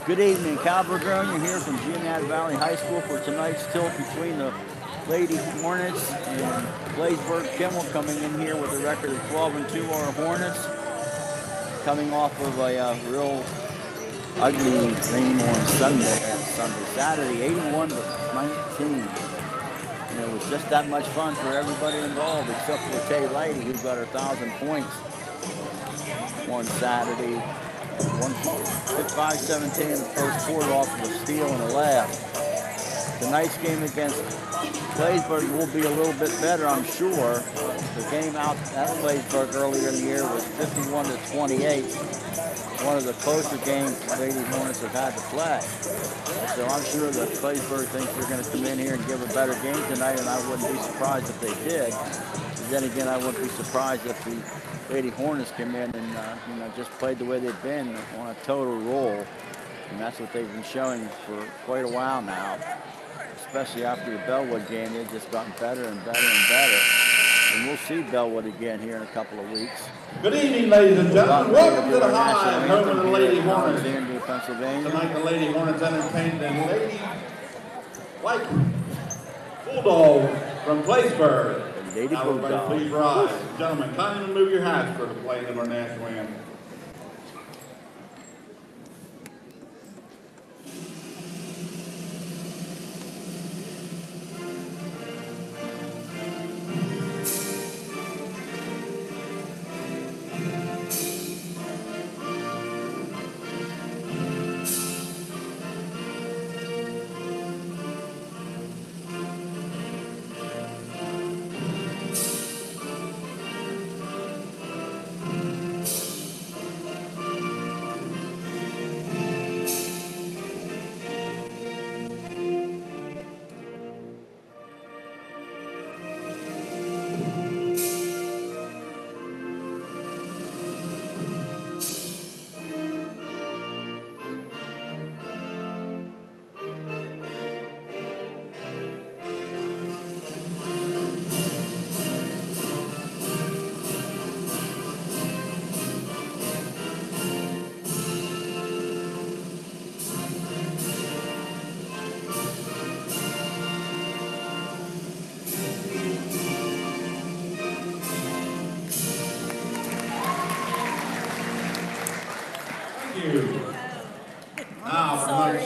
Good evening, Calvergrone. You're here from Gianad Valley High School for tonight's tilt between the Lady Hornets and Claysburg. Kimmel coming in here with a record of 12-2. Our Hornets coming off of a real ugly game on Saturday, 81-19. And it was just that much fun for everybody involved, except for Kay Lady, who got her 1,000 points on Saturday. 5-17 in the first quarter off of a steal and a last. Tonight's game against Claysburg will be a little bit better, I'm sure. The game out at Claysburg earlier in the year was 51-28. One of the closer games the Lady Hornets have had to play. So I'm sure that Claysburg thinks they're going to come in here and give a better game tonight, and I wouldn't be surprised if they did. But then again, I wouldn't be surprised if the Lady Hornets came in and just played the way they've been on a total roll. And that's what they've been showing for quite a while now. Especially after the Bellwood game, they've just gotten better and better and better. And we'll see Bellwood again here in a couple of weeks. Good evening, ladies and gentlemen. Welcome to the Hive, home of the Lady Hornets. Alexandria, Pennsylvania. Tonight the Lady Hornets entertained the Lady White Bulldog from Claysburg. Lady Everybody Bulldog. please rise. Gentlemen, kindly remove your hats for the playing of our national anthem.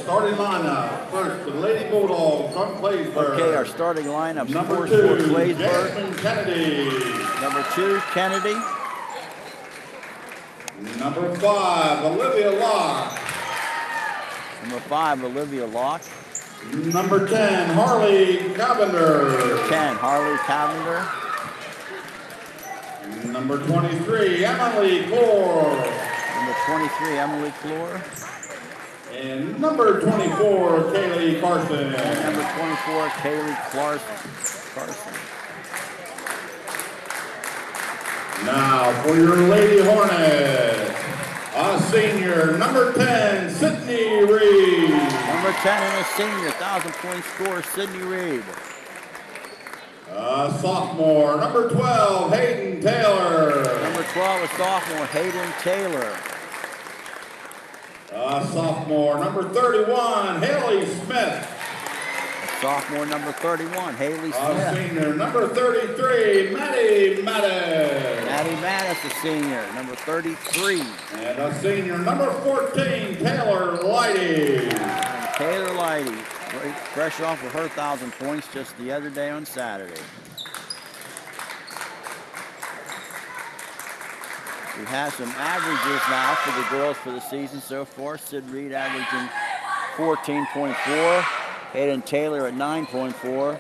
Starting lineup. First, the Lady Bulldogs from Claysburg. Okay, our starting lineup. Number 2, Claysburg. Jasmine Kennedy. Number 2, Kennedy. Number 5, Olivia Locke. Number 5, Olivia Locke. Number 10, Harley Cavender. 10, Harley Cavender. Number 23, Emily Clore. Number 23, Emily Clore. And number 24, Kaylee Carson. And number 24, Kaylee Carson. Now for your Lady Hornets, a senior, number 10, Sydney Reed. Number 10 and a senior, 1,000-point scorer, Sydney Reed. A sophomore, number 12, Hayden Taylor. Number 12, a sophomore, Hayden Taylor. Sophomore, number 31, Haley Smith. Sophomore, number 31, Haley Smith. Senior, number 33, Maddie Mattis. Maddie Mattis, a senior, number 33. And a senior, number 14, Taylor Lighty. And Taylor Lighty, fresh off of her 1,000 points just the other day on Saturday. We have some averages now for the girls for the season so far. Sid Reed averaging 14.4. Hayden Taylor at 9.4.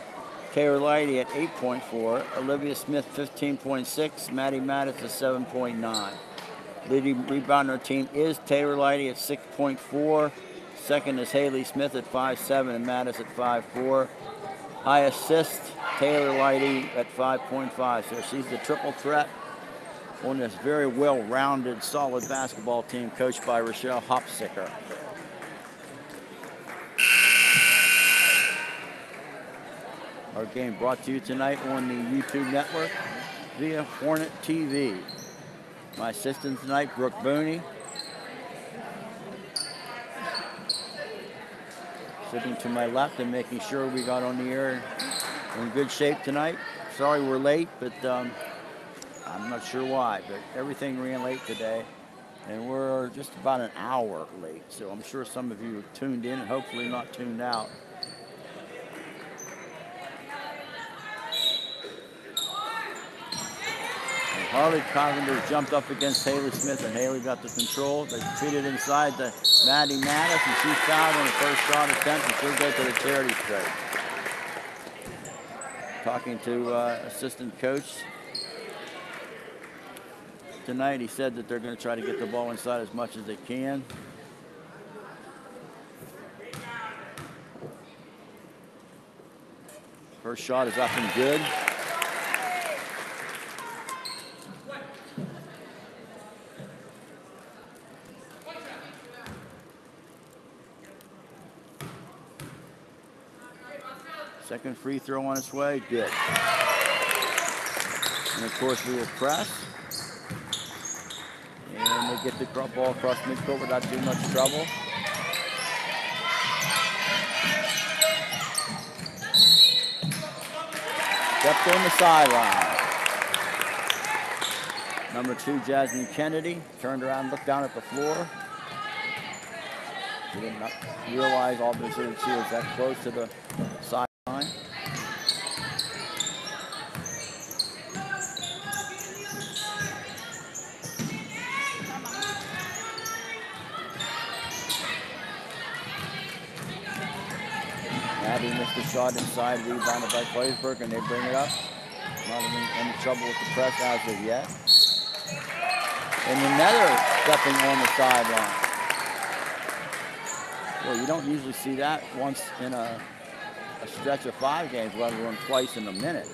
Taylor Lighty at 8.4. Olivia Smith 15.6. Maddie Mattis at 7.9. Leading rebounder team is Taylor Lighty at 6.4. Second is Haley Smith at 5.7 and Mattis at 5.4. High assist, Taylor Lighty at 5.5. So she's the triple threat on this very well-rounded, solid basketball team coached by Rochelle Hopsicker. Our game brought to you tonight on the YouTube network via Hornet TV. My assistant tonight, Brooke Booney. sitting to my left and making sure we got on the air in good shape tonight. Sorry we're late, but I'm not sure why, but everything ran late today. And we're just about an hour late, so I'm sure some of you have tuned in and hopefully not tuned out. And Harley Covender jumped up against Haley Smith, and Haley got the control. They feed it inside to Maddie Mattis, and she fouled on the first shot attempt, and she'll go to the charity stripe. Talking to assistant coach tonight, he said that they're going to try to get the ball inside as much as they can. First shot is up and good. Second free throw on its way, good. And of course we will press. And they get the ball across midcourt without too much trouble. Stepped on the sideline. Number 2, Jasmine Kennedy, turned around, looked down at the floor. She did not realize obviously that she was that close to the sideline. Maddie missed the shot inside, rebounded by Claysburg, and they bring it up. Not in any trouble with the press as of yet. And another stepping on the sideline. Well, you don't usually see that once in a stretch of 5 games, let alone twice in a minute.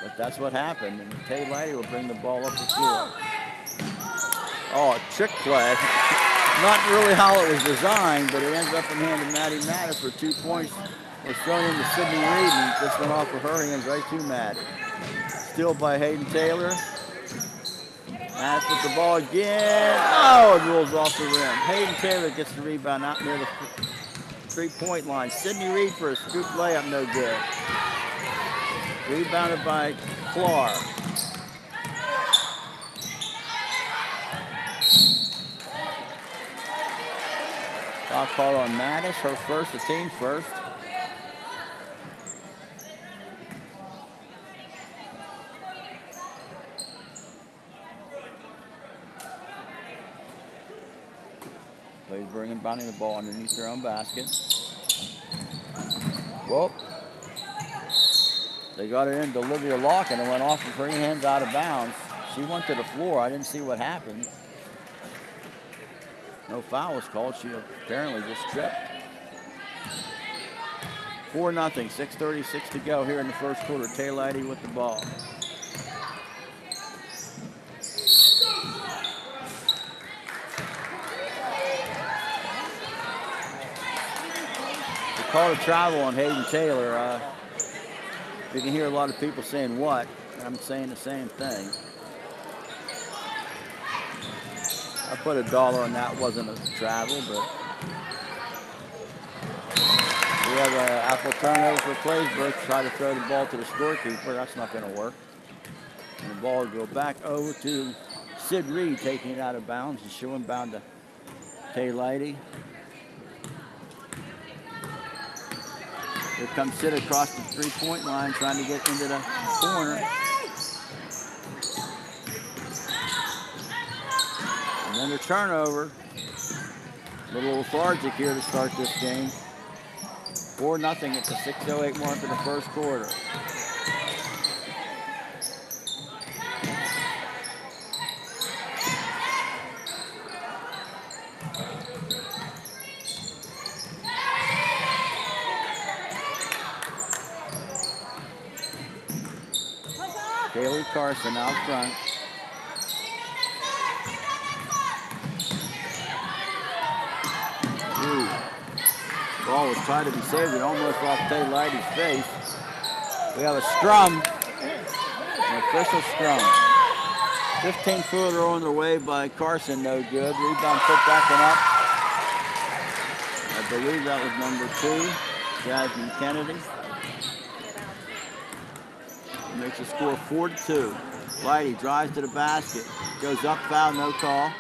But that's what happened, and Tay Lighty will bring the ball up the floor. Oh, a trick play. Not really how it was designed, but it ends up in hand to Maddie Mattis for 2 points. It was thrown into Sydney Reed, and just went off of her hands right to Maddie. Steal by Hayden Taylor. Mattis with the ball again. Oh, it rolls off the rim. Hayden Taylor gets the rebound out near the 3-point line. Sydney Reed for a scoop layup, no good. Rebounded by Clark. Foul call on Mattis, her first, the team first. Claysburg bounding the ball underneath their own basket. Whoop. They got it into Olivia Locke, and it went off of her hands out of bounds. She went to the floor. I didn't see what happened. No foul was called. She apparently just tripped. 4-0, 6:36 to go here in the first quarter. Tay Lighty with the ball. They called a travel on Hayden Taylor. You can hear a lot of people saying what. I'm saying the same thing. I put $1 on that. Wasn't a travel, but we have an apple turnover for Claysburg. Try to throw the ball to the scorekeeper. That's not going to work. And the ball will go back over to Sid Reed, taking it out of bounds and showing bound to Tay Lighty. Here comes Sid across the 3-point line, trying to get into the corner. And then the turnover. A little lethargic here to start this game. 4-0 at the 6:08 mark of the first quarter. Kaylee Carson out front. Ooh. Ball was trying to be saved. It almost off Tay Lighty's face. We have a scrum. An official scrum. 15-footer on the way by Carson, no good. Rebound put back and up. A I believe that was number 2, Jasmine Kennedy. Makes the score 4-2. Whitey drives to the basket. Goes up, foul, no call.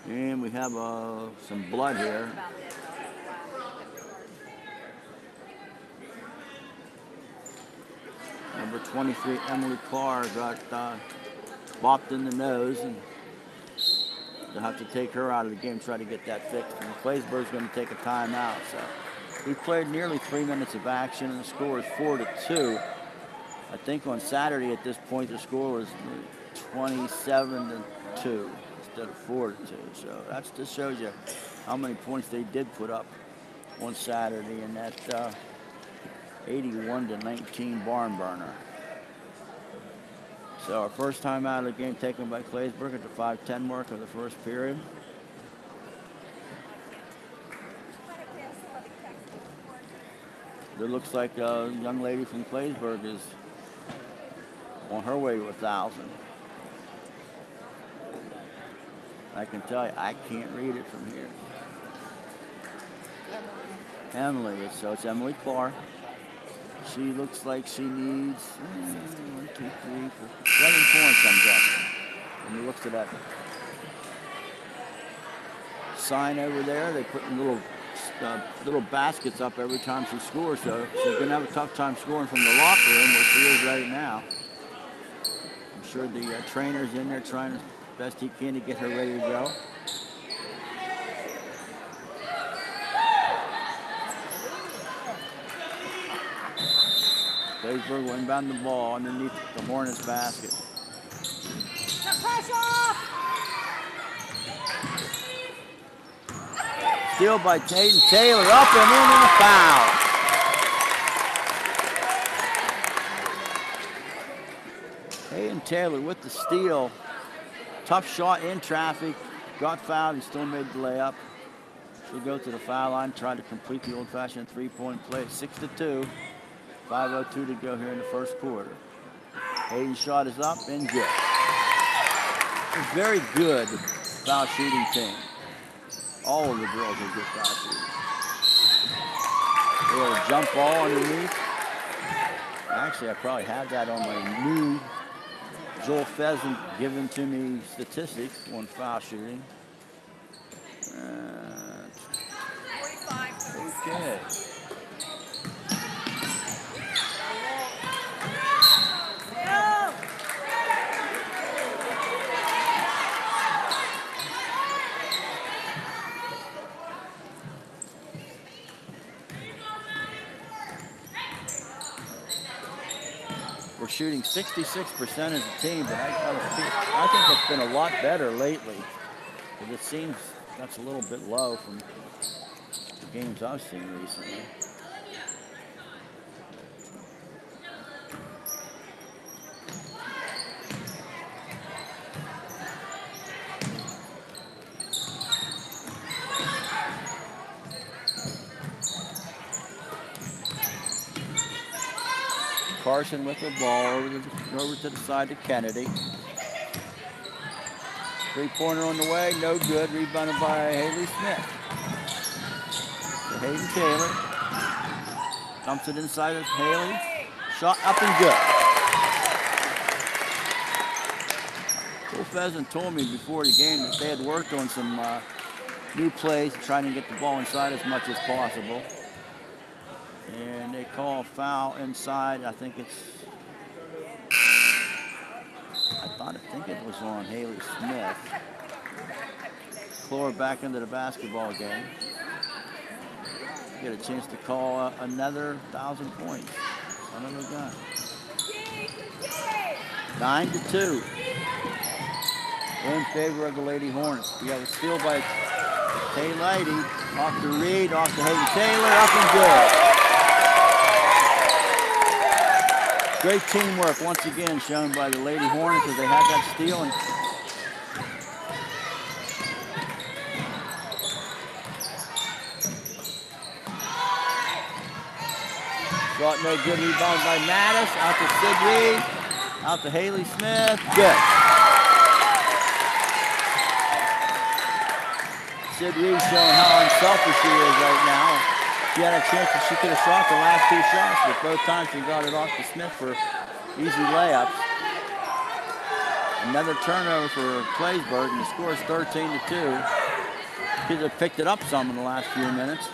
And we have some blood here. Number 23, Emily Carr, got bopped in the nose, and they'll have to take her out of the game, try to get that fixed. And Claysburg's going to take a timeout. So we played nearly 3 minutes of action, and the score is 4-2. I think on Saturday at this point the score was 27-2 instead of 4-2. So that just shows you how many points they did put up on Saturday in that 81-19 barn burner. So our first time out of the game taken by Claysburg at the 5:10 mark of the first period. It looks like a young lady from Claysburg is on her way to 1,000. I can tell you, I can't read it from here. Emily, so it's Emily Clark. She looks like she needs 1, 2, 3, 4, 7 points, I'm guessing. When you look at that sign over there, they put little baskets up every time she scores, so she's going to have a tough time scoring from the locker room where she is right now. I'm sure the trainer's in there trying as best he can to get her ready to go. Claysburg will inbound the ball underneath the Hornets basket. Steal by Hayden Taylor, up and in a foul. Hayden Taylor with the steal. Tough shot in traffic, got fouled and still made the layup. She'll go to the foul line, try to complete the old-fashioned three-point play. 6-2. 5:02 to go here in the first quarter. Hayden's shot is up and good. A very good foul shooting team. All of the girls are good foul shooters. They have a jump ball underneath. Actually, I probably have that on my new Joel Pheasant giving to me statistics on foul shooting. Okay. We're shooting 66% as a team, but I think it's been a lot better lately. But it seems that's a little bit low from the games I've seen recently. Carson with the ball over to the side to Kennedy. Three-pointer on the way, no good. Rebounded by Haley Smith. To Hayden Taylor. Dumps it inside of Haley. Shot up and good. Joel Pheasant told me before the game that they had worked on some new plays, trying to get the ball inside as much as possible. And they call a foul inside. I think it was on Haley Smith. Clore back into the basketball game. Get a chance to call another 1,000 points. Son of a gun. 9-2 in favor of the Lady Hornets. We have a steal by Tay Lighty. Off to Reed, off to Hayden Taylor, up and good. Great teamwork once again shown by the Lady Hornets as they had that steal. And shot no good, rebound by Mattis, out to Sid Reed, out to Haley Smith, good. Sid Reed showing how unselfish she is right now. She had a chance that she could have shot the last 2 shots, but both times she got it off to Smith for easy layups. Another turnover for Claysburg, and the score is 13-2. Kids have picked it up some in the last few minutes.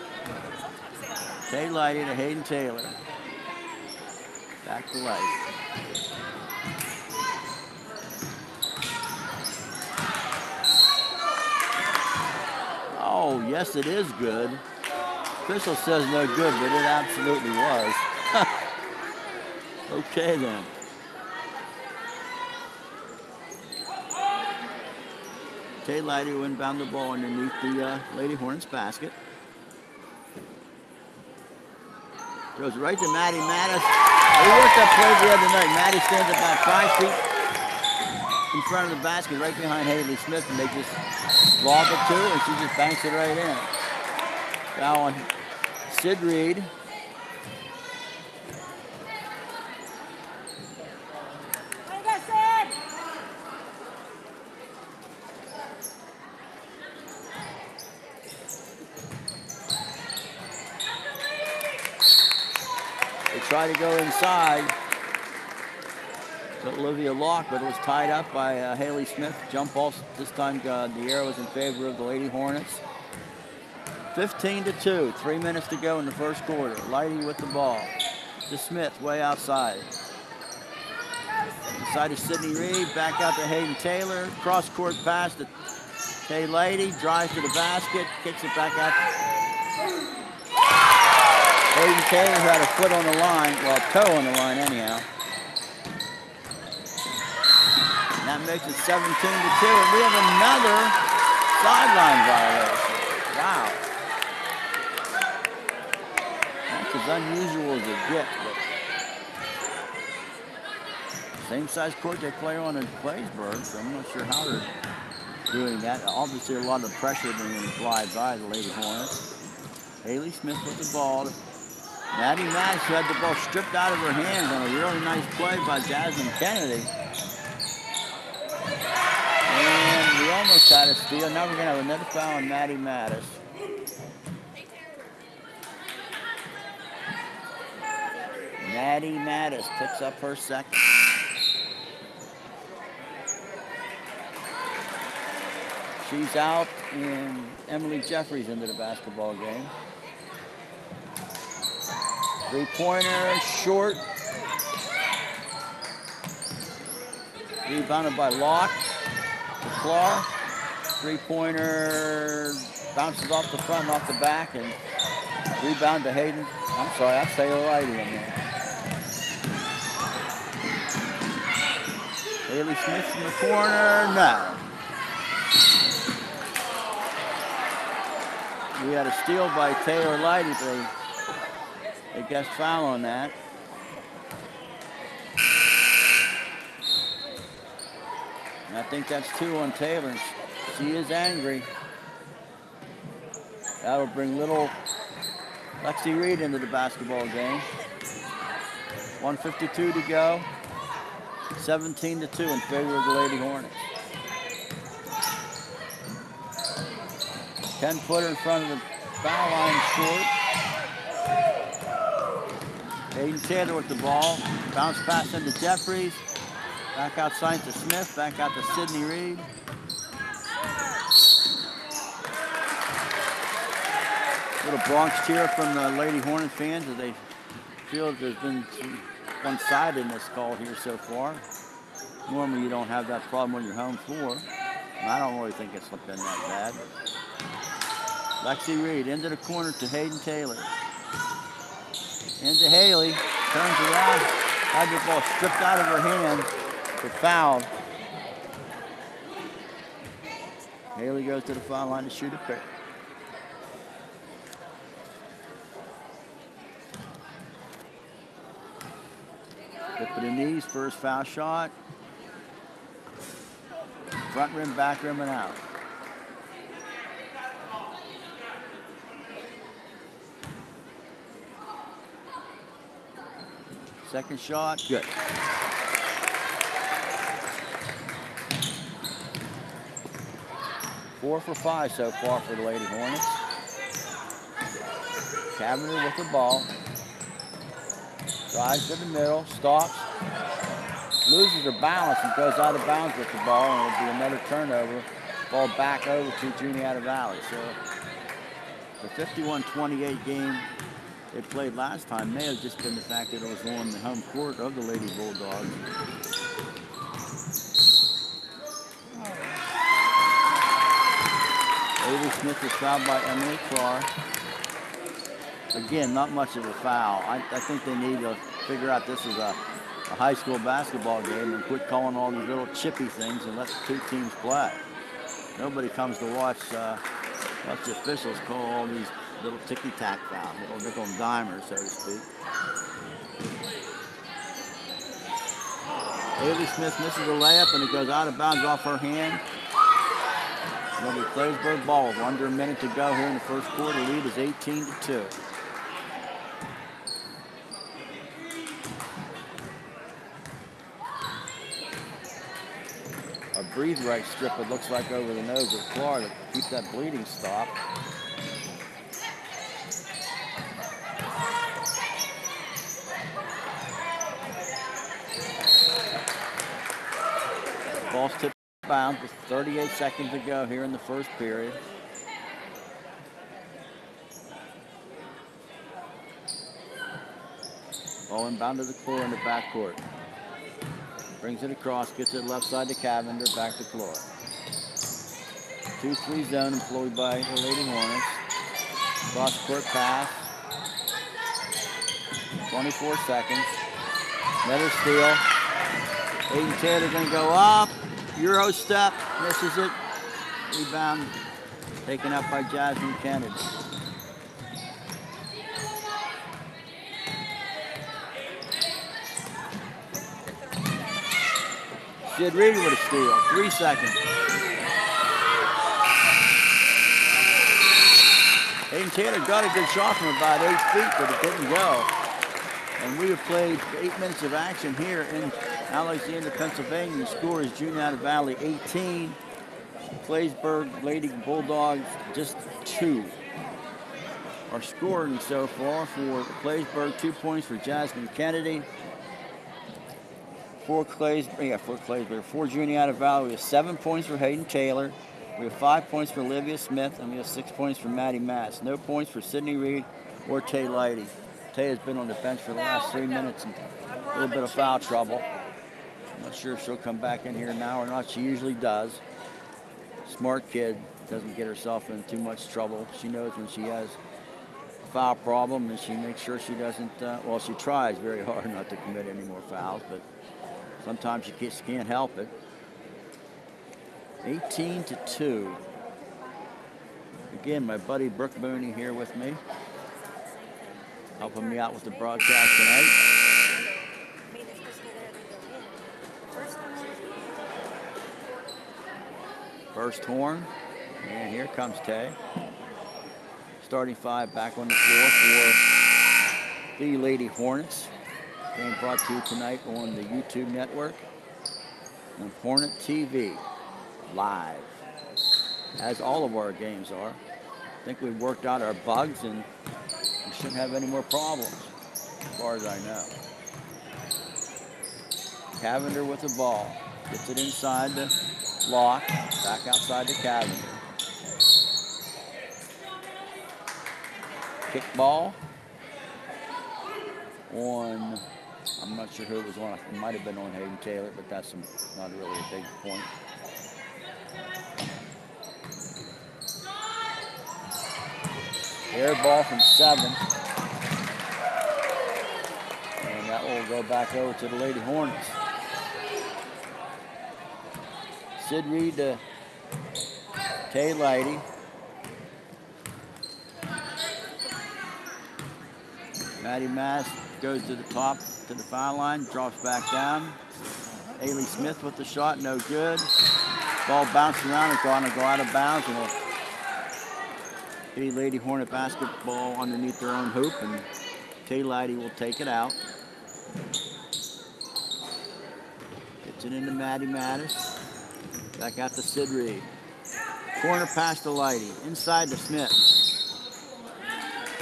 Tay Lighty to Hayden Taylor. Back to Lighty. Oh, yes, it is good. Official says no good, but it absolutely was. Okay, then. Tay Lighty will inbound the ball underneath the Lady Hornets basket. Goes right to Maddie Mattis. We worked that play the other night. Maddie stands about 5 feet in front of the basket, right behind Haley Smith, and they just lob it to her, and she just banks it right in. Foul on Sid Reed. Try to go inside to Olivia Locke, but it was tied up by Haley Smith. Jump ball, this time the arrow was in favor of the Lady Hornets. 15-2, 3 minutes to go in the first quarter. Lighty with the ball. To Smith, way outside. Inside to Sydney Reed, back out to Hayden Taylor. Cross-court pass to Tay Lighty, drives to the basket, kicks it back out. Hayden Taylor, who had a foot on the line, well, a toe on the line anyhow. And that makes it 17-2, and we have another sideline violation. Wow. That's as unusual as it gets. But same size court they play on in Claysburg, so I'm not sure how they're doing that. Obviously a lot of pressure being applied by the Lady Hornets. Haley Smith with the ball. Maddie Mattis, who had the ball stripped out of her hands on a really nice play by Jasmine Kennedy. And we almost had a steal. Now we're going to have another foul on Maddie Mattis. Maddie Mattis picks up her second. She's out, and Emily Jeffries into the basketball game. Three-pointer, short. Rebounded by Locke to Clark. Three-pointer bounces off the front and off the back, and rebound to Hayden. I'm sorry, that's Taylor Lighty in there. Haley Smith in the corner, no. We had a steal by Taylor Lighty, but they guess foul on that. And I think that's 2 on Taylor. She is angry. That'll bring little Lexi Reed into the basketball game. 1:52 to go. 17-2 in favor of the Lady Hornets. 10-footer in front of the foul line, short. Hayden Taylor with the ball. Bounce pass into Jeffries. Back outside to Smith. Back out to Sydney Reed. Little Bronx cheer from the Lady Hornet fans as they feel that there's been some one-sidedness call here so far. Normally you don't have that problem on your home floor. And I don't really think it's been that bad. Lexi Reed into the corner to Hayden Taylor. Into Haley, turns around, had the ball stripped out of her hand for foul. Haley goes to the foul line to shoot a pair. Tip of the knees, first foul shot. Front rim, back rim, and out. Second shot, good. 4 for 5 so far for the Lady Hornets. Cavender with the ball. Drives to the middle, stops, loses her balance and goes out of bounds with the ball, and it'll be another turnover. Ball back over to Juniata Valley. So the 51-28 game they played last time may have just been the fact that it was on the home court of the Lady Bulldogs. Avery Smith is fouled by Emily Clark. Again, not much of a foul. I think they need to figure out this is a high school basketball game and quit calling all these little chippy things and let the two teams play. Nobody comes to watch the officials call all these little ticky-tack fouls, little nickel and dimers, so to speak. Avery Smith misses a layup and it goes out of bounds off her hand. It'll be Claysburg ball with under a minute to go here in the first quarter. Lead is 18-2. A breathe right strip, it looks like, over the nose of Clark to keep that bleeding stopped. Ball's tipped bounds with 38 seconds to go here in the first period. Ball inbound to the floor in the backcourt. Brings it across, gets it left side to Cavender, back to Clark. 2-3 zone employed by the Lady Hornets. Cross court pass. 24 seconds. Another steal. Hayden Taylor going to go up. Euro step, misses it. Rebound taken up by Jasmine Kennedy. Sid Reed with a steal, 3 seconds. Hayden Taylor got a good shot from about 8 feet, but it didn't go. And we have played 8 minutes of action here in Alexandria, Pennsylvania. The score is Juniata Valley 18, Claysburg Lady Bulldogs just 2. Our scoring so far for Claysburg: 2 points for Jasmine Kennedy. For Claysburg, for Juniata Valley, we have 7 points for Hayden Taylor. We have 5 points for Olivia Smith, and we have 6 points for Maddie Mass. No points for Sydney Reed or Tay Lighty. Tay has been on the bench for the last 3 minutes and a little bit of foul trouble. I'm not sure if she'll come back in here now or not. She usually does. Smart kid, doesn't get herself in too much trouble. She knows when she has a foul problem, and she makes sure she doesn't, well, she tries very hard not to commit any more fouls, but sometimes you just can't help it. 18-2. Again, my buddy Brooke Mooney here with me, helping me out with the broadcast tonight. First horn, and here comes Tay. Starting 5 back on the floor for the Lady Hornets. Being brought to you tonight on the YouTube network and Hornet TV live, as all of our games are. I think we've worked out our bugs and we shouldn't have any more problems, as far as I know. Cavender with the ball, gets it inside the lock, back outside to Cavender. Kick ball on, I'm not sure who it was on. It might have been on Hayden Taylor, but that's not really a big point. Air ball from 7. And that will go back over to the Lady Hornets. Sid Reed to Tay Lighty. Maddie Mass goes to the top, to the foul line, drops back down. Ailey Smith with the shot, no good. Ball bounced around and going to go out of bounds, and will be Lady Hornet basketball underneath their own hoop, and Tay Lighty will take it out. Gets it into Maddie Mattis. Back out to Sid Reed. Corner pass to Lighty. Inside to Smith.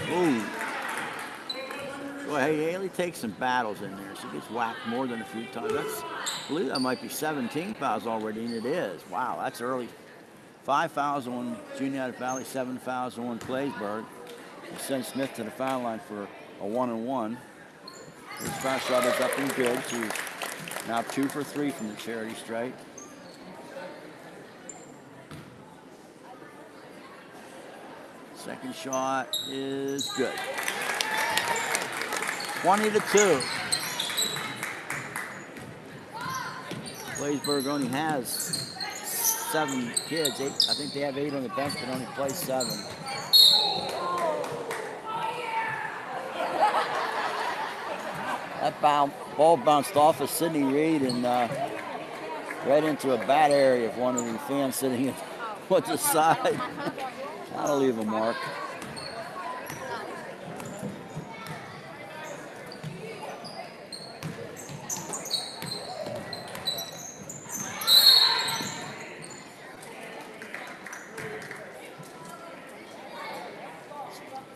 Ooh. Boy, hey, Haley takes some battles in there. She gets whacked more than a few times. I believe that might be 17 fouls already, and it is. Wow, that's early. 5 fouls on Juniata Valley, 7 fouls on Claysburg. They send Smith to the foul line for a 1-and-1. His foul shot is up and good. She's now 2 for 3 from the charity stripe. Second shot is good. 20-2. Claysburg only has 7 kids. 8, I think they have 8 on the bench, but only play 7. That ball bounced off of Sydney Reed and right into a bad area of one of the fans sitting on the side. That'll leave a mark.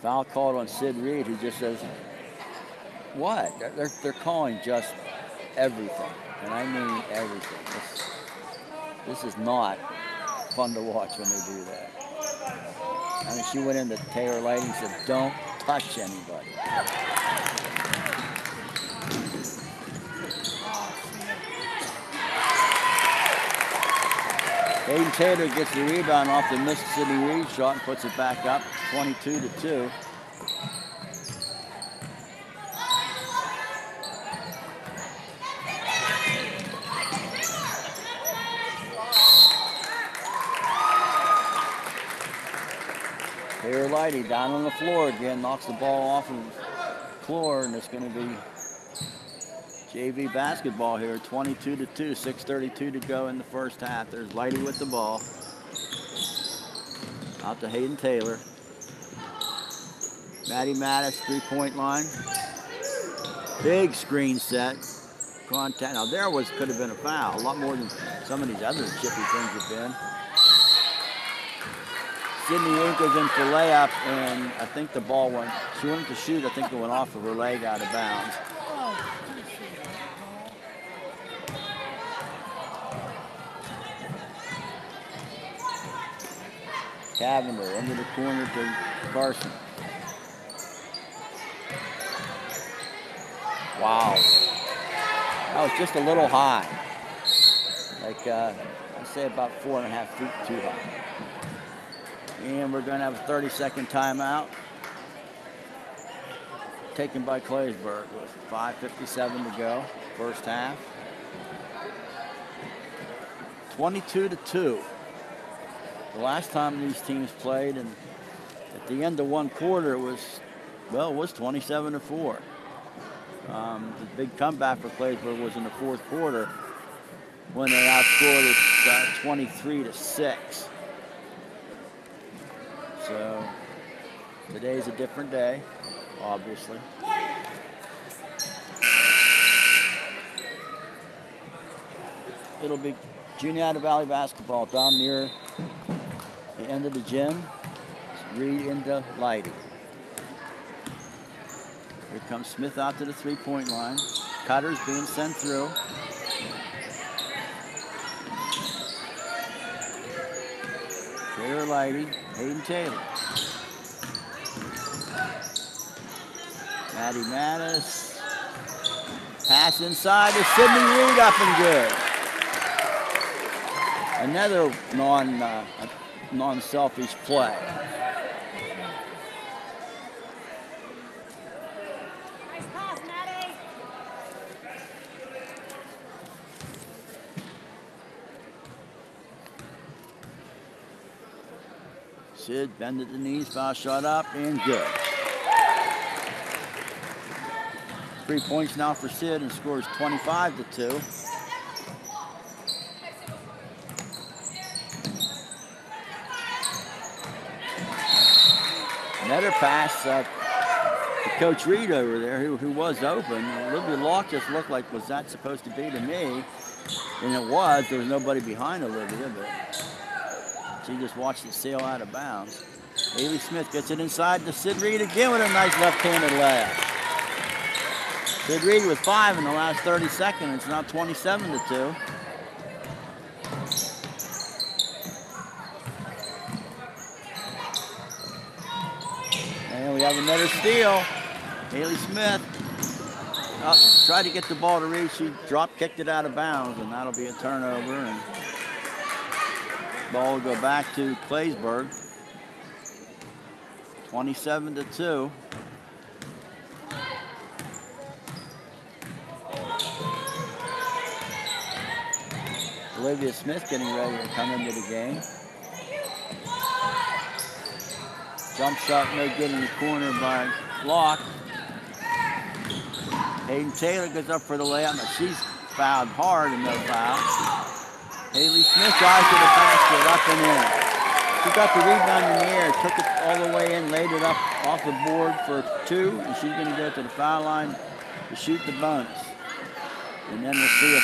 Foul called on Sid Reed, who just says, what? They're calling just everything, and I mean everything. This is not fun to watch when they do that. I mean, she went into Taylor Lighty and said, don't touch anybody. Hayden Taylor gets the rebound off the missed Sydney Reed shot and puts it back up, 22-2. Taylor Lighty down on the floor again, knocks the ball off of the floor, and it's going to be JV basketball here, 22-2, 6:32 to go in the first half. There's Lighty with the ball. Out to Hayden Taylor. Maddie Mattis, three-point line. Big screen set. Contact. Now there could have been a foul, a lot more than some of these other chippy things have been. Sydney Reed goes in for layup, and I think the ball went, she went to shoot, I think it went off of her leg out of bounds. Cavender into the corner to Carson. Wow. That was just a little high. Like, I'd say about 4.5 feet too high. And we're going to have a 30-second timeout. Taken by Claysburg with 5:57 to go, first half. 22-2. The last time these teams played, and at the end of one quarter, it was 27-4. The big comeback for Claysburg was in the fourth quarter when they outscored it 23-6. So today's a different day, obviously. It'll be Juniata Valley basketball down near the end of the gym. Reed into Lighty. Here comes Smith out to the three-point line. Cutter's being sent through. Taylor Lighty, Hayden Taylor. Maddie Mattis. Pass inside to Sydney Reed, up and good. Another non-selfish play. Nice pass, Maddie. Sid bend at the knees, foul shot up, and good. 3 points now for Sid and scores 25-2. Another pass to Coach Reed over there, who was open. Olivia Locke just looked like, was that supposed to be to me? And it was. There was nobody behind Olivia, but She just watched it sail out of bounds. Haley Smith gets it inside to Sid Reed again with a nice left-handed layup. Sid Reed with 5 in the last 30 seconds. It's now 27-2. And we have another steal. Haley Smith tried to get the ball to Reed. She kicked it out of bounds, and that'll be a turnover. And ball will go back to Claysburg. 27-2. Olivia Smith getting ready to come into the game. Jump shot no good in the corner by Locke. Hayden Taylor goes up for the layup, but she's fouled hard and no foul. Haley Smith drives to the basket, up and in. She got the rebound in the air, took it all the way in, laid it up off the board for 2, and she's going to go to the foul line to shoot the bonus. And then we'll see if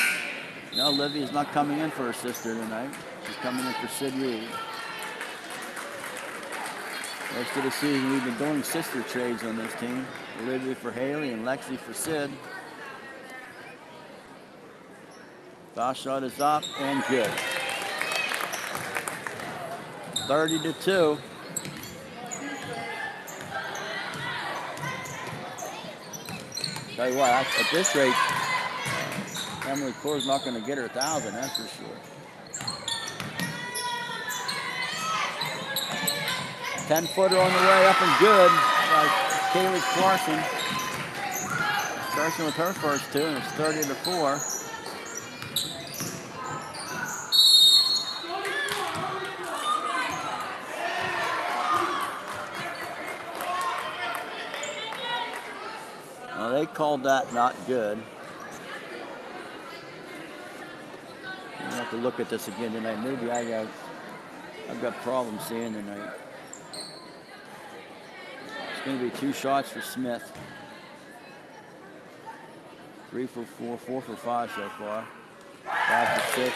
Olivia's not coming in for her sister tonight. She's coming in for Sid Reed. Rest of the season, we've been doing sister trades on this team. Olivia for Haley and Lexi for Sid. Foul shot is up and good. 30-2. Tell you what, at this rate, Emily Core's not going to get her 1,000, that's for sure. 10-footer on the way up and good by Kaylee Clarkson. Clarkson with her first 2, and it's 30-4. Well, they called that not good. I'll have to look at this again tonight. Maybe I've got problems seeing tonight. It's going to be 2 shots for Smith. 3 for 4, 4 for 5 so far. 5 for 6.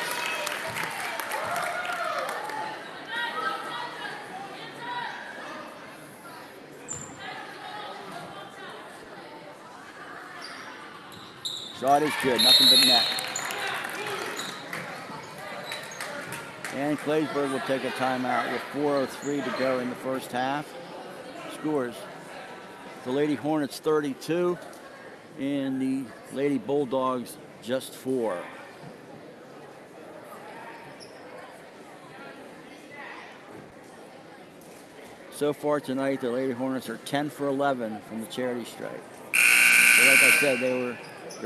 Shot is good, nothing but net. And Claysburg will take a timeout with 4:03 to go in the first half. Scores: the Lady Hornets 32 and the Lady Bulldogs just 4. So far tonight, the Lady Hornets are 10 for 11 from the charity stripe. So like I said, they're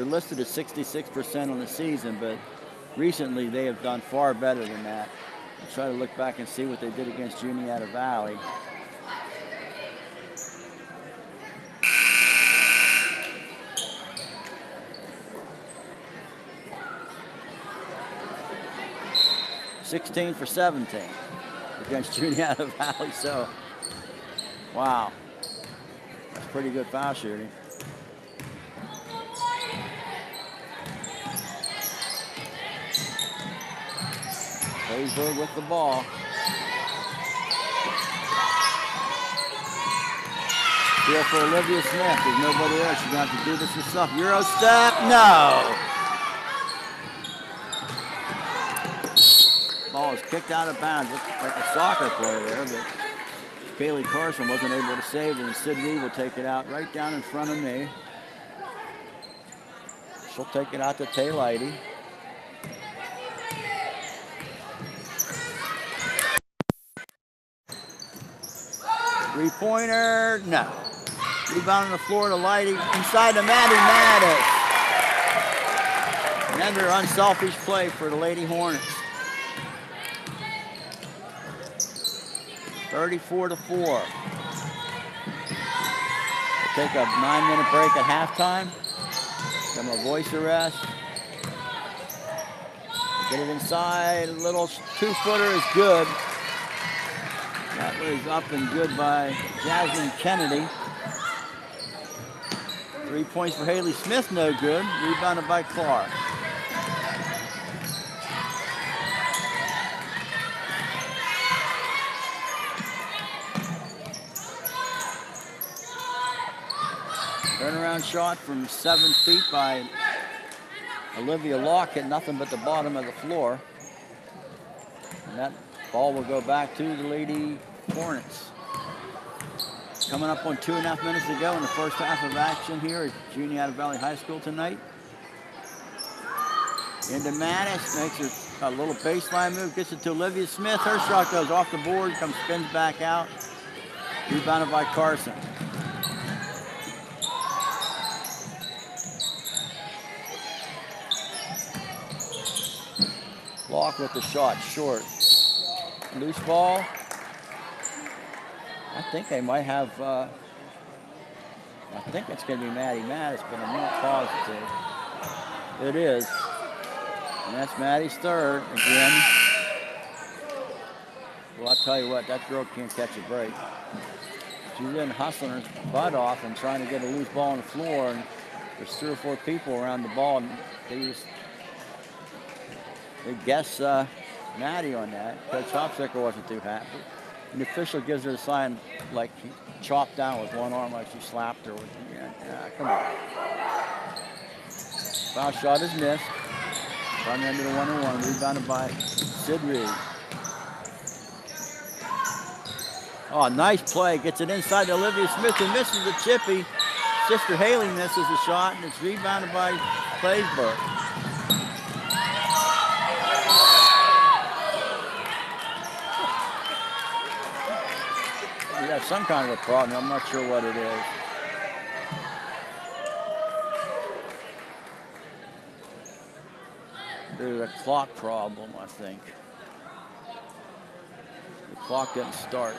listed at 66% on the season, but recently they have done far better than that. I'll try to look back and see what they did against Juniata Valley. (16 for 17) against Juniata Valley. So, wow, that's pretty good foul shooting. Claysburg with the ball. Steal for Olivia Smith. There's nobody there. She's going to have to do this herself. Euro step. No. Ball is kicked out of bounds. Looks like a soccer play there, but Kaylee Carson wasn't able to save it, and Sid Reed will take it out right down in front of me. She'll take it out to Tay Lighty. Three-pointer, no. Rebound on the floor to Lighty, inside to Maddie Mattis. Another unselfish play for the Lady Hornets. 34-4. We'll take a 9-minute break at halftime. Give them a voice arrest. Get it inside, a little 2-footer is good. That was up and good by Jasmine Kennedy. 3 points for Haley Smith, no good. Rebounded by Clark. Turnaround shot from 7 feet by Olivia Lockett, nothing but the bottom of the floor. And that ball will go back to the Lady Hornets. Coming up on 2.5 minutes to go in the first half of action here at Juniata Valley High School tonight. Into Mattis, makes a little baseline move, gets it to Olivia Smith. Her shot goes off the board, spins back out. Rebounded by Carson. Block with the shot, short. Loose ball. I think they might have, I think it's going to be Maddie Mattis, but I'm not positive. It is. And that's Maddie's third again. Well, I'll tell you what, that girl can't catch a break. She's been hustling her butt off and trying to get a loose ball on the floor, and there's 3 or 4 people around the ball, and they guess Maddie on that. Coach Hopsicker wasn't too happy. And the official gives her a sign like he chopped down with one arm, like she slapped her with, come on. Foul shot is missed. Front end of the 1-on-1, rebounded by Sid Reed. Oh, nice play. Gets it inside to Olivia Smith and misses the chippy. Sister Haley misses the shot, and it's rebounded by Claysburg. We have some kind of a problem. I'm not sure what it is. There's a clock problem, I think. The clock didn't start.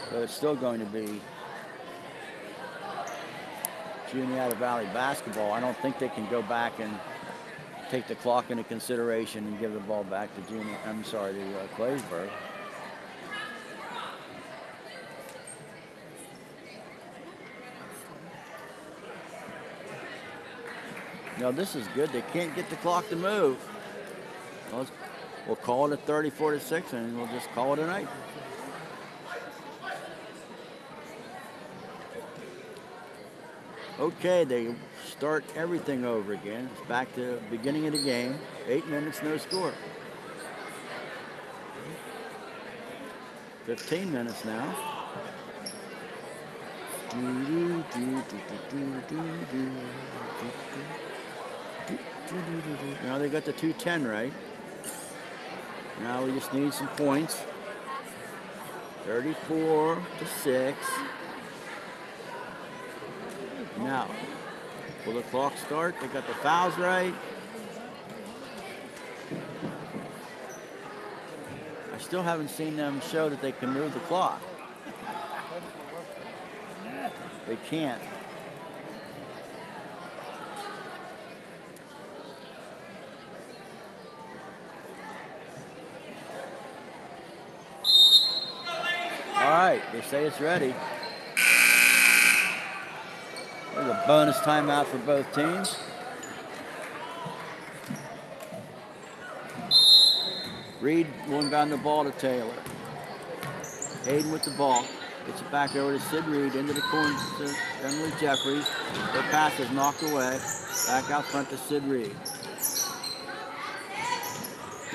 So it's still going to be Juniata Valley basketball. I don't think they can go back and take the clock into consideration and give the ball back to Claysburg. No, this is good. They can't get the clock to move. We'll call it a 34-6, and we'll just call it a night. Okay, they start everything over again. It's back to the beginning of the game. 8 minutes, no score. 15 minutes now. Now they got the 2:10 right. Now we just need some points. 34-6. Now, will the clock start? They got the fouls right. I still haven't seen them show that they can move the clock. They can't. All right, they say it's ready. There's a bonus timeout for both teams. Reed will inbound the ball to Taylor. Hayden with the ball. Gets it back over to Sid Reed into the corner to Emily Jeffries. Their pass is knocked away. Back out front to Sid Reed.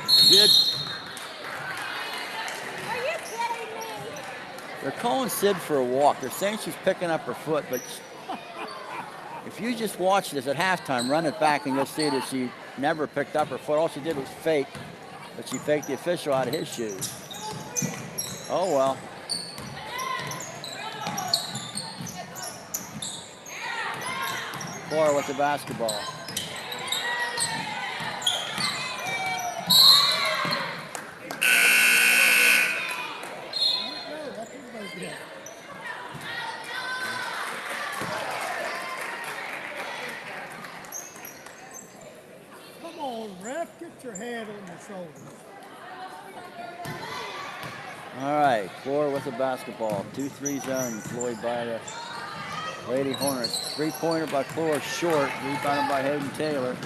Sid. Are you kidding me? They're calling Sid for a walk. They're saying she's picking up her foot, but if you just watch this at halftime, run it back and you'll see that she never picked up her foot. All she did was fake, but she faked the official out of his shoes. Oh well. Flora with the basketball. Come on, ref, get your head on your shoulders. All right, Flora with the basketball. 2-3 zone employed by the Lady Hornets. 3-pointer by Flora, short. Rebounded by Hayden Taylor.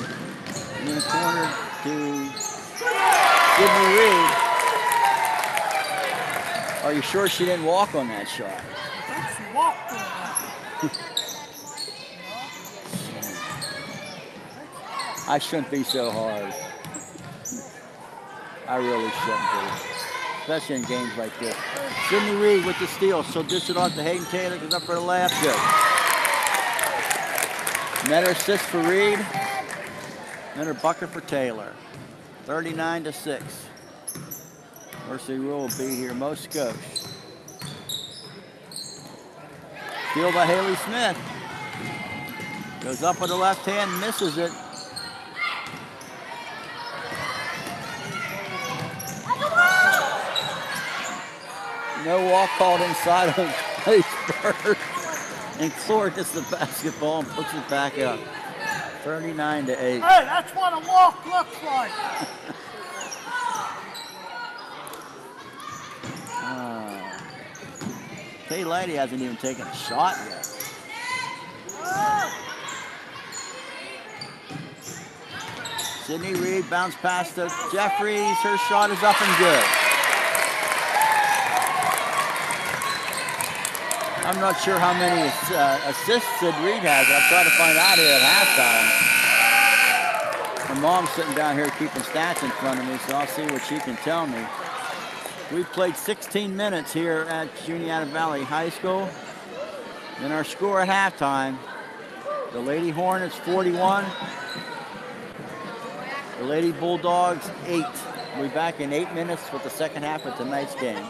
And in the corner to Sydney Reed. Are you sure she didn't walk on that shot? I think she walked on that. I shouldn't be so hard. I really shouldn't be. Especially in games like this. Sydney Reed with the steal. She'll dish it off to Hayden Taylor. Goes up for the layup. Good. Another assist for Reed. Another bucket for Taylor. 39-6. Mercy Rule will be here. Most Scotia. Steal by Haley Smith. Goes up with the left hand, misses it. No walk called inside on Claysburg. And Clore gets the basketball and puts it back up. 39-8. Hey, that's what a walk looks like. Kay Lady hasn't even taken a shot yet. Sydney Reed bounce pass to Jeffries. Her shot is up and good. I'm not sure how many assists Sid Reed has. I'll try to find out here at halftime. My mom's sitting down here keeping stats in front of me, so I'll see what she can tell me. We've played 16 minutes here at Juniata Valley High School. And our score at halftime, the Lady Hornets 41, the Lady Bulldogs 8. We'll be back in 8 minutes with the second half of tonight's game.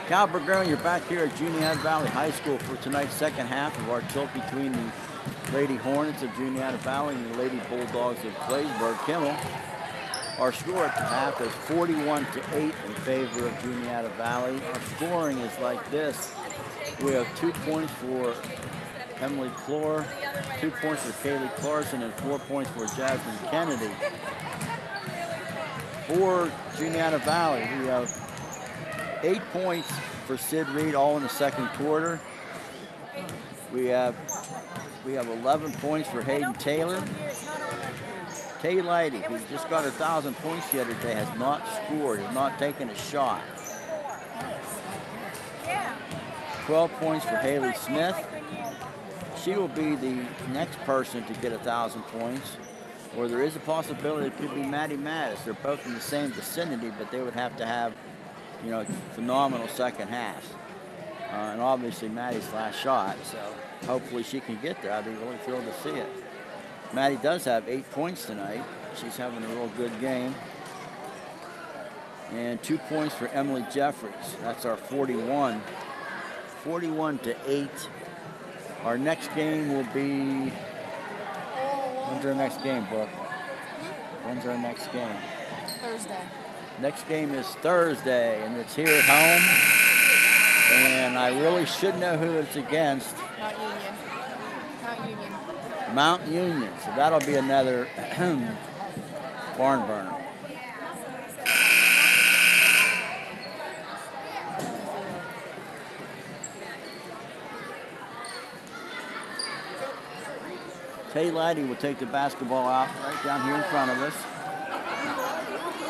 Cal Burgoyne, you're back here at Juniata Valley High School for tonight's second half of our tilt between the Lady Hornets of Juniata Valley and the Lady Bulldogs of Claysburg. Kimmel, our score at the half is 41-8 in favor of Juniata Valley. Our scoring is like this. We have 2 points for Emily Clore, 2 points for Kaylee Clarkson, and 4 points for Jasmine Kennedy. For Juniata Valley, we have 8 points for Sid Reed, all in the second quarter. We have 11 points for Hayden Taylor. Kay Lighty, who just got 1,000 points the other day, has not scored, has not taken a shot. 12 points for Haley Smith. She will be the next person to get 1,000 points. Or there is a possibility it could be Maddie Mattis. They're both in the same vicinity, but they would have to have, you know, phenomenal second halves. And obviously Maddie's last shot, so hopefully she can get there. I'd be really thrilled to see it. Maddie does have 8 points tonight. She's having a real good game. And 2 points for Emily Jeffries. That's our 41. 41-8. Our next game will be, when's our next game, Brooke? When's our next game? Thursday. Next game is Thursday, and it's here at home. And I really should know who it's against. Mount Union. Mount Union. Mount Union. So that'll be another barn burner. Tay Laddie will take the basketball out right down here in front of us.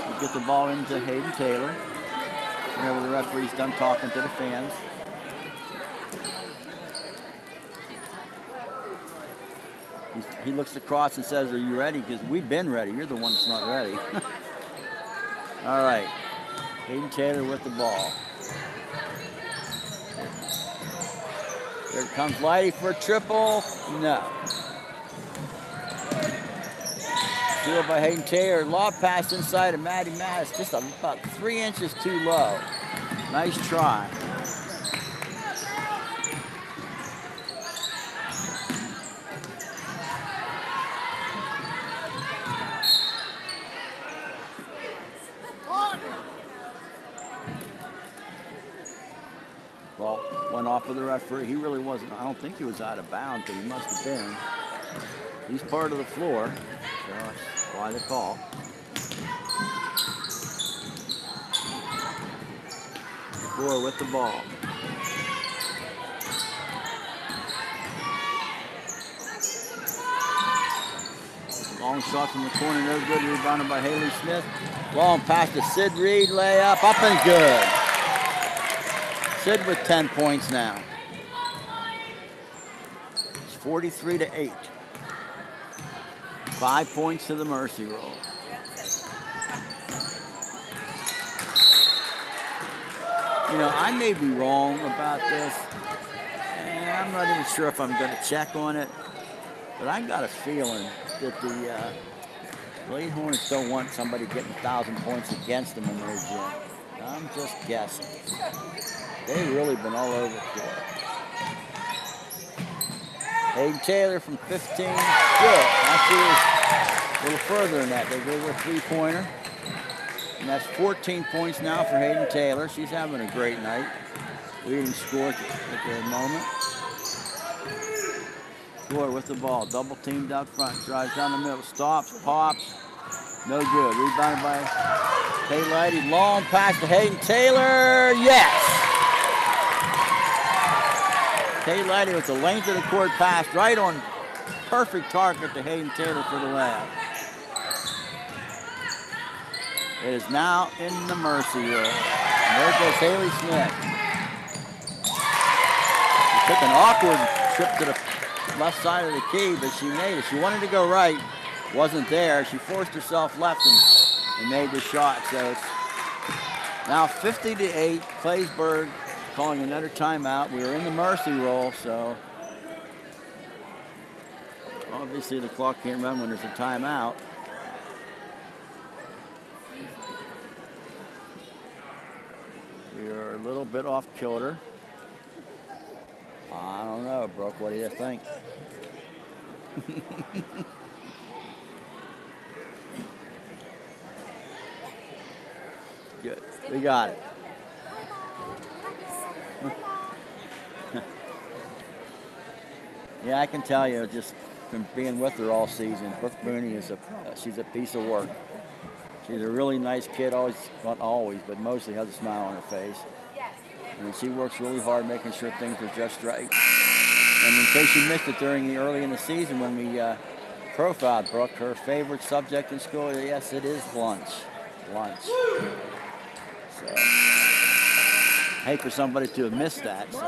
We'll get the ball into Hayden Taylor. Whenever the referee's done talking to the fans. He looks across and says, "Are you ready?" Because we've been ready. You're the one that's not ready. All right. Hayden Taylor with the ball. Here comes Lighty for a triple. No. Steal by Hayden Taylor. Lob pass inside of Maddie Mattis. Just about 3 inches too low. Nice try. Ball went off of the referee. He really wasn't. I don't think he was out of bounds, but he must have been. He's part of the floor, so that's why the call. Boy with the ball. Long shot from the corner, no good. Rebounded by Haley Smith. Long pass to Sid Reed, layup, up and good. Sid with 10 points now. It's 43-8. 5 points to the mercy roll. You know, I may be wrong about this, and I'm not even sure if I'm going to check on it, but I got a feeling that the Lady Hornets don't want somebody getting 1,000 points against them in their gym. I'm just guessing. They've really been all over the floor. Hayden Taylor from 15, good. Actually, a little further than that. They gave her a three-pointer. And that's 14 points now for Hayden Taylor. She's having a great night. Leading scorer at the moment. Scorer with the ball. Double teamed out front. Drives down the middle. Stops. Pops. No good. Rebounded by Tay Lighty. Long pass to Hayden Taylor. Yes! Tay Lighty with the length of the court pass right on perfect target to Hayden Taylor for the layup. It is now in the mercy roll. And there goes Haley Smith. She took an awkward trip to the left side of the key, but she made it. She wanted to go right, wasn't there. She forced herself left and made the shot. So it's now 50-8. Claysburg calling another timeout. We are in the mercy roll, so obviously the clock can't run when there's a timeout. We are a little bit off kilter. I don't know, Brooke. What do you think? Good. We got it. Yeah, I can tell you just from being with her all season, Brooke Mooney is she's a piece of work. She's a really nice kid, not always, but mostly has a smile on her face. And she works really hard making sure things are just right. And in case you missed it early in the season when we profiled Brooke, her favorite subject in school, yes, it is lunch. Lunch. So, I hate for somebody to have missed that. So.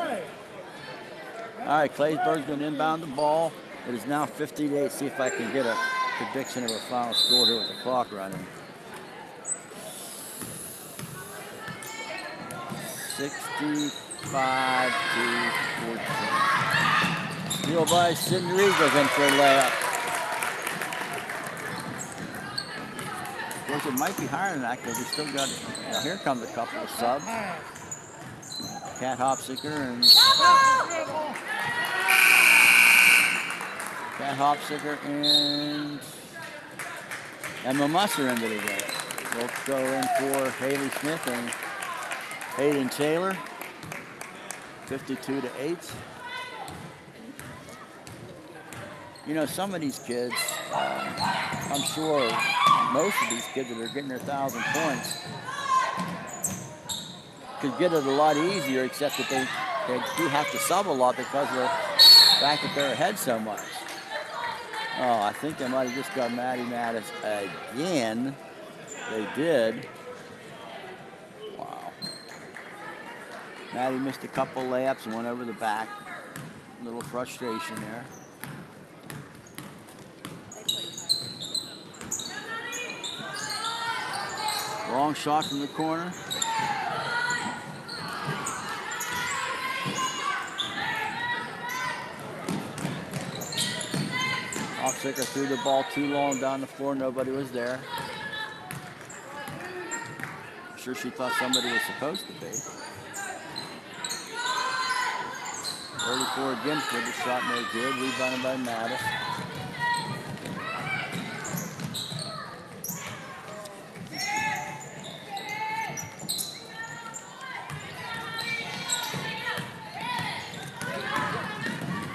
All right, Claysburg's going to inbound the ball. It is now 50-8. See if I can get a prediction of a final score here with the clock running. 65 to 14. Steal by Sidney goes in for a layup. Of course, it might be higher than that because we still got. Now here comes a couple of subs. Cat Hopsicker and Emma Musser into the game. We'll go in for Haley Smith and Hayden Taylor. 52 to 8. You know, some of these kids, I'm sure most of these kids that are getting their 1,000 points could get it a lot easier, except that they do have to sub a lot because of the fact that they're ahead so much. Oh, I think they might have just got Maddie Mattis again. They did. Wow. Maddie missed a couple layups and went over the back. A little frustration there. Long shot from the corner. Hopsicker threw the ball too long down the floor. Nobody was there. I'm sure she thought somebody was supposed to be. 34 again for the shot, no good. Rebounded by Mattis.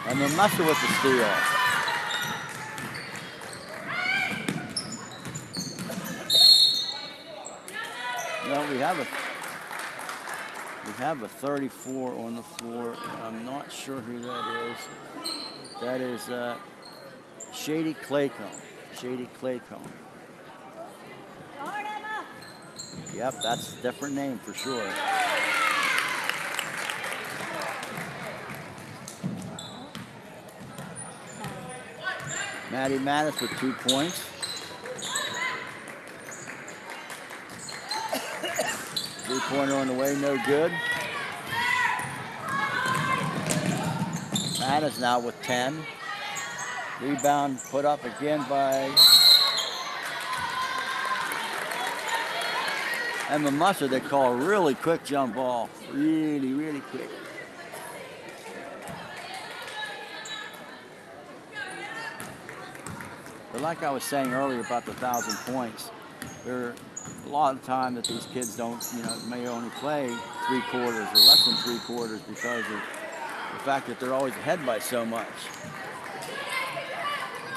And then Musser with the steal. Well, we have a 34 on the floor. I'm not sure who that is. That is Shady Claycomb. Shady Claycomb. Yep, that's a different name for sure. Maddie Mattis with 2 points. Three-pointer on the way, no good. Mattis now with 10. Rebound put up again by Emma Musser. They call a really quick jump ball. Really, really quick. But like I was saying earlier about the 1,000 points, there are a lot of time that these kids don't, may only play 3 quarters or less than 3 quarters because of the fact that they're always ahead by so much.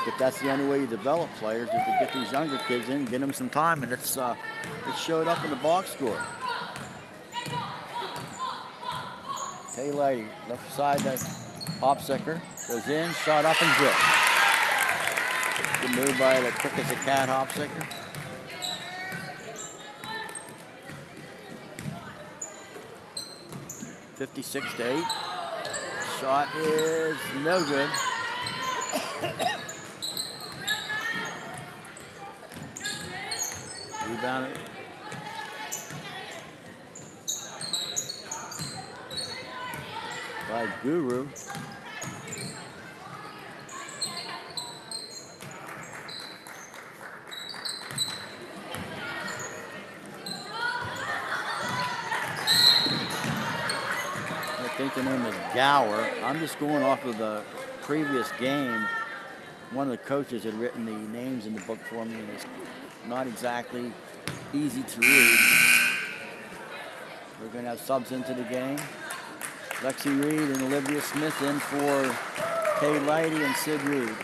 But that's the only way you develop players, is to get these younger kids in, get them some time, and it showed up in the box score. Taylor, left side, that Hopsicker goes in, shot up and good. Good move by the quick as a cat Hopsicker. (56-8). Shot is no good. Rebound it. By Guru. the name is Gower. I'm just going off of the previous game. One of the coaches had written the names in the book for me, and it's not exactly easy to read. We're going to have subs into the game. Lexi Reed and Olivia Smith in for Kay Lighty and Sid Reed.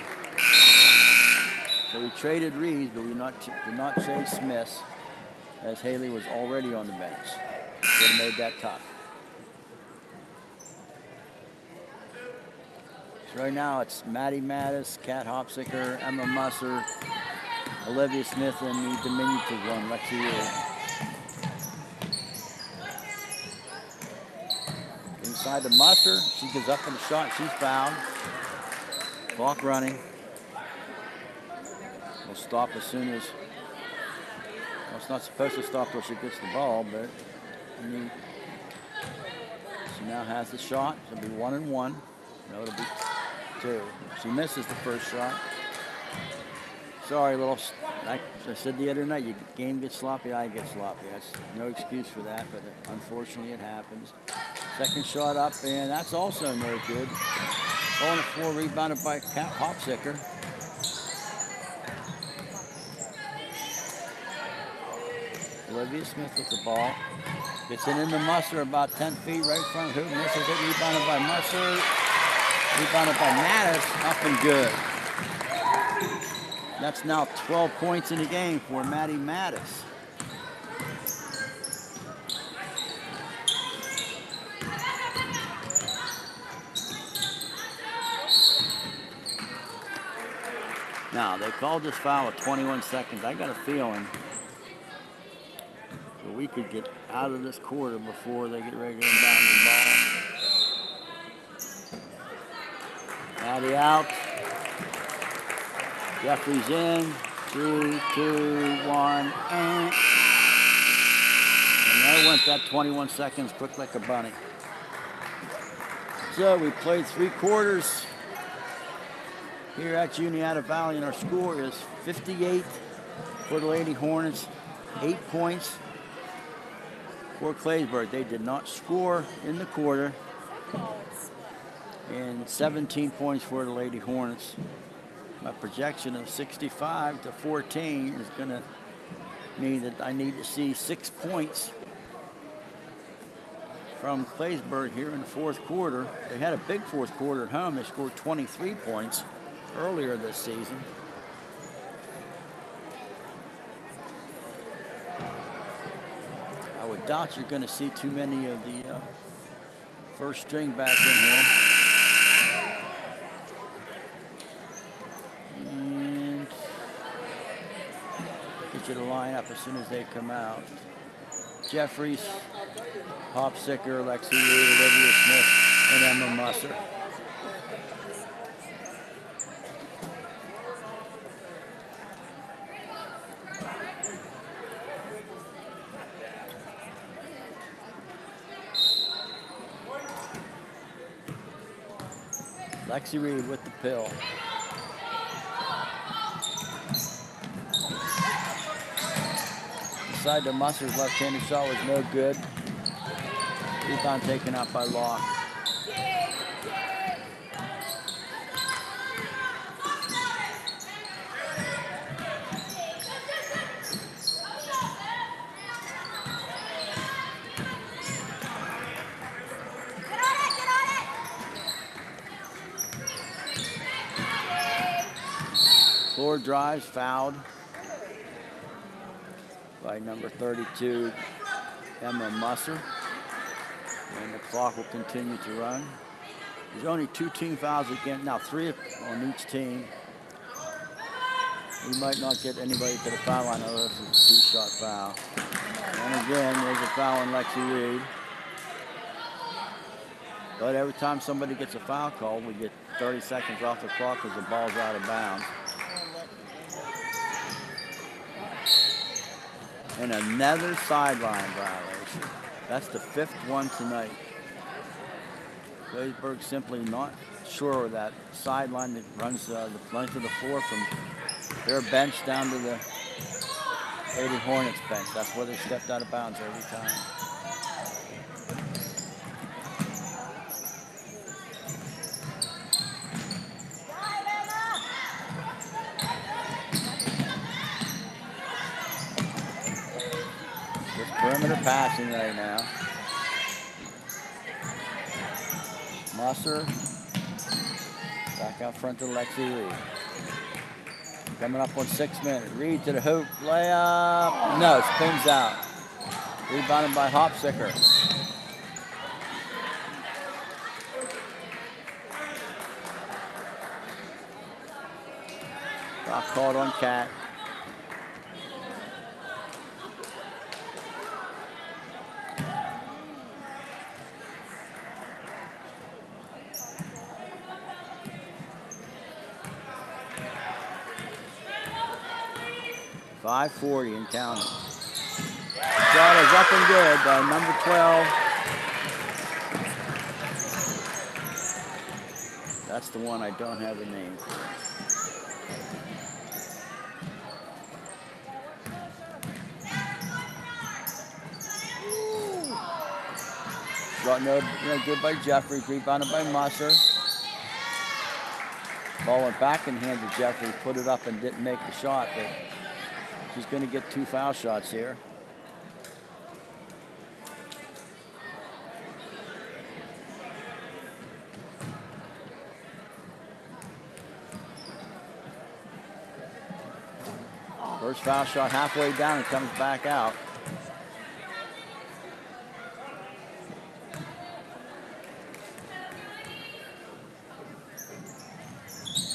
So we traded Reed, but we did not trade Smith, as Haley was already on the bench. Would have made that tough. So right now it's Maddie Mattis, Kat Hopsicker, Emma Musser, Olivia Smith, and the diminutive one, Lexi Reed. Inside to Musser, she goes up in the shot, she's fouled. Clock running. We'll stop as soon as, well, it's not supposed to stop till she gets the ball, but she now has the shot. It'll be 1 and 1. No, it'll be 2. She misses the first shot. Sorry, like I said the other night, your game gets sloppy, I get sloppy. That's no excuse for that, but unfortunately it happens. Second shot up, and that's also no good. Ball on the floor, rebounded by Kat Hopsicker. Olivia Smith with the ball. Gets it into Musser about 10 feet right in front of who misses it. Rebounded by Musser. Rebounded by Mattis. Up and good. That's now 12 points in the game for Maddie Mattis. Now, they called this foul at 21 seconds. I got a feeling that we could get out of this quarter before they get ready to inbound the ball. Maddie out. Jeffries in. 3, 2, 1, and there went that 21 seconds quick like a bunny. So we played 3 quarters here at Juniata Valley, and our score is 58 for the Lady Hornets, 8 points for Claysburg. They did not score in the quarter, and 17 points for the Lady Hornets. My projection of 65 to 14 is going to mean that I need to see 6 points from Claysburg here in the fourth quarter. They had a big fourth quarter at home. They scored 23 points earlier this season. I would doubt you're going to see too many of the first string back in here. And get you to line up as soon as they come out. Jeffries, Hopsicker, Lexi Reed, Olivia Smith, and Emma Musser. Lexi Reed with the pill. Inside to Musser's left-handed shot was no good. Rebound taken out by Locke. Floor drives, fouled by number 32, Emma Musser. And the clock will continue to run. There's only 2 team fouls again, now 3 on each team. We might not get anybody to the foul line, although this is a 2-shot foul. And again, there's a foul on Lexi Reed. But every time somebody gets a foul call, we get 30 seconds off the clock because the ball's out of bounds. And another sideline violation. That's the 5th one tonight. Claysburg simply not sure of that sideline that runs the length of the floor from their bench down to the Lady Hornets bench. That's where they stepped out of bounds every time. passing right now. Musser. Back out front to Lexi Reed. Coming up on 6 minutes. Reed to the hoop. Layup. No, spins out. Rebounded by Hopsicker. Foul called on Cat. .540 and counting. Shot is up and good by number 12. That's the one I don't have a name for. Shot no good by Jeffries, rebounded by Musser. Ball went back in hands of Jeffries, put it up and didn't make the shot, but she's going to get 2 foul shots here. First foul shot halfway down and comes back out.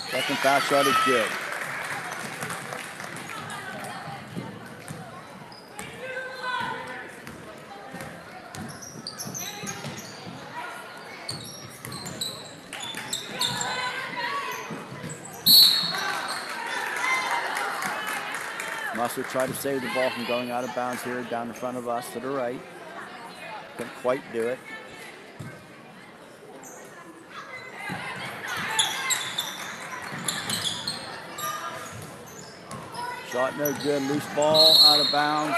Second foul shot is good. Musser tried to save the ball from going out of bounds here down in front of us to the right. Couldn't quite do it. Shot no good, loose ball out of bounds.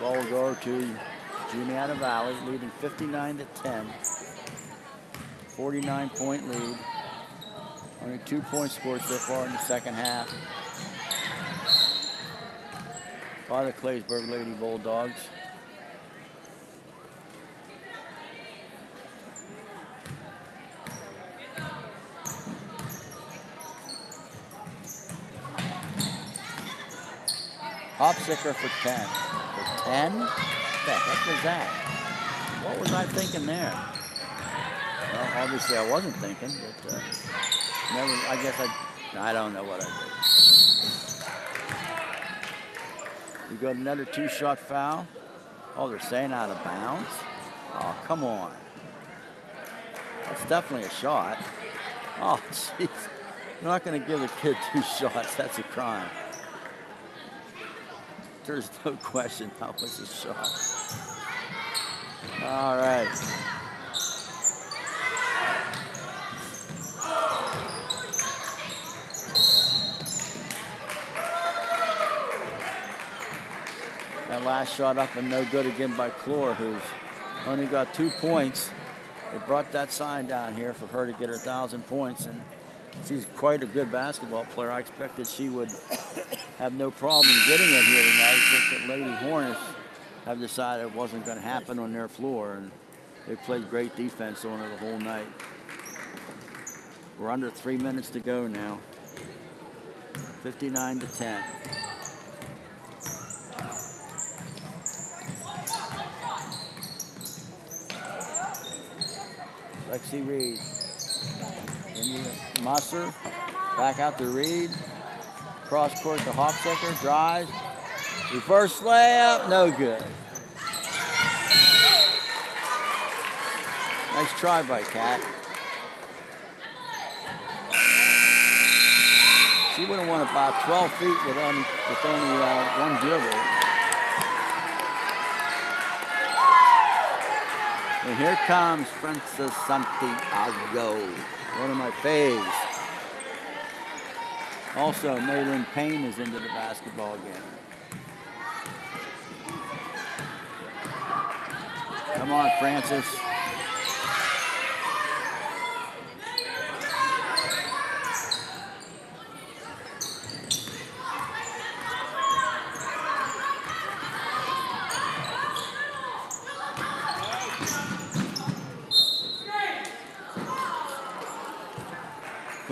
Ball will go to Juniata Valley, leading 59-10. 49-point lead. Only 2 points scored so far in the second half by the Claysburg Lady Bulldogs. Hopsicker for 10. For 10? What the heck was that? What was I thinking there? Well, obviously I wasn't thinking, but I guess I don't know what I did. We got another 2-shot foul. Oh, they're saying out of bounds? Oh, come on. That's definitely a shot. Oh, jeez. You're not going to give a kid 2 shots. That's a crime. There's no question that was a shot. All right. That last shot up and no good again by Clore, who's only got 2 points. They brought that sign down here for her to get her 1,000 points, and she's quite a good basketball player. I expected she would have no problem getting it here tonight, but the Lady Hornets have decided it wasn't going to happen on their floor, and they played great defense on her the whole night. We're under 3 minutes to go now. 59-10. Lexi Reed. Musser. Back out to Reed. Cross court to Hopsicker. Drives. Reverse layup. No good. Nice try by Cat. She would have won about 12 feet with only one dribble. And here comes Francis Santiago, one of my faves. Also, Maylin Payne is into the basketball game. Come on, Francis.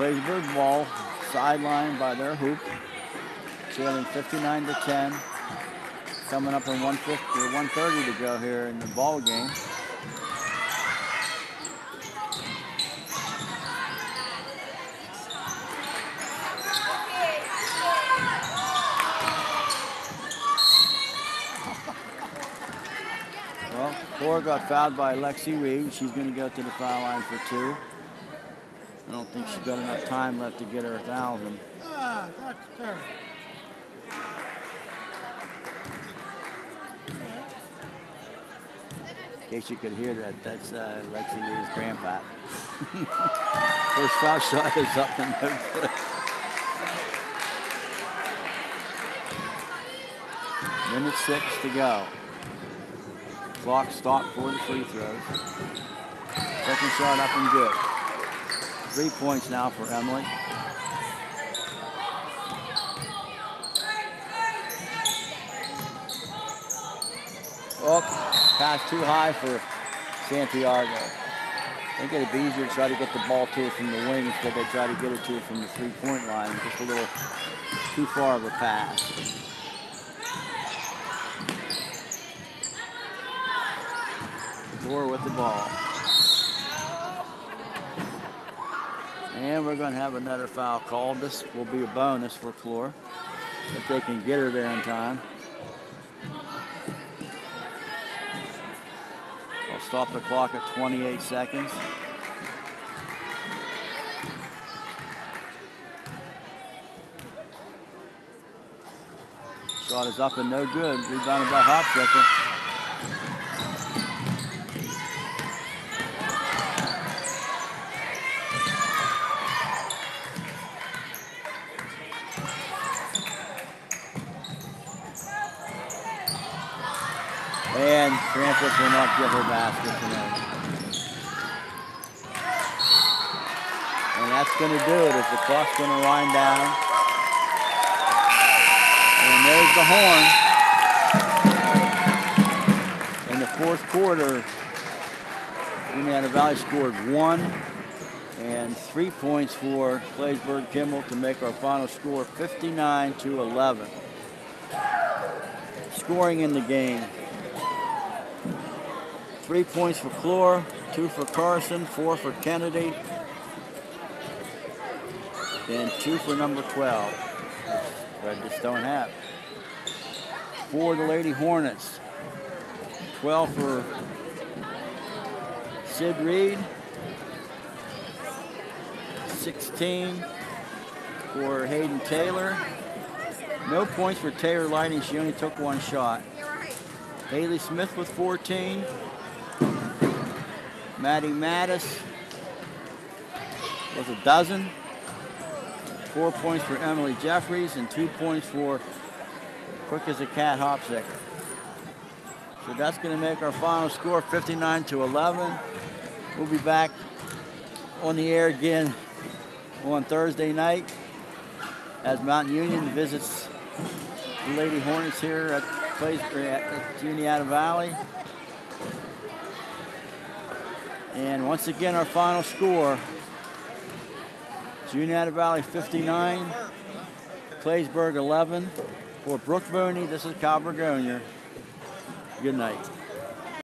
Claysburg ball, sidelined by their hoop. Trailing 59-10. Coming up in 1:30 to go here in the ball game. Well, Cora got fouled by Lexi Reed. She's going to go to the foul line for 2. I don't think she's got enough time left to get her 1,000. Ah, that's terrible. In case you could hear that, that's Lexi Reed's grandpa. First foul shot is up and no good. Minute 6 to go. Clock stopped for the free throws. Second shot up and good. 3 points now for Emily. Oh, pass too high for Santiago. I think it'd be easier to try to get the ball to her from the wing instead they try to get it to her from the 3-point line. Just a little too far of a pass. Clore with the ball. And we're going to have another foul called. This will be a bonus for Clore if they can get her there in time. I'll stop the clock at 28 seconds. Shot is up and no good. Rebounded by Hopstetter. And Francis will not get her basket tonight. And that's going to do it as the clock's going to wind down. And there's the horn. In the fourth quarter, Indiana Valley scored 1 and 3 points for Claysburg Kimball to make our final score 59-11. Scoring in the game. 3 points for Clore, 2 for Carson, 4 for Kennedy, and 2 for number 12. But I just don't have. 4 the Lady Hornets, 12 for Sid Reed, 16 for Hayden Taylor. No points for Taylor Lighting, she only took 1 shot. Haley Smith with 14. Maddie Mattis with 12. 4 points for Emily Jeffries and 2 points for Quick as a Cat Hopstetter. So that's going to make our final score 59-11. We'll be back on the air again on Thursday night as Mountain Union visits the Lady Hornets here at Indiana Valley. And once again, our final score, Indiana Valley 59, Claysburg 11. For Brooke Mooney, this is Cal Bergonia. Good night.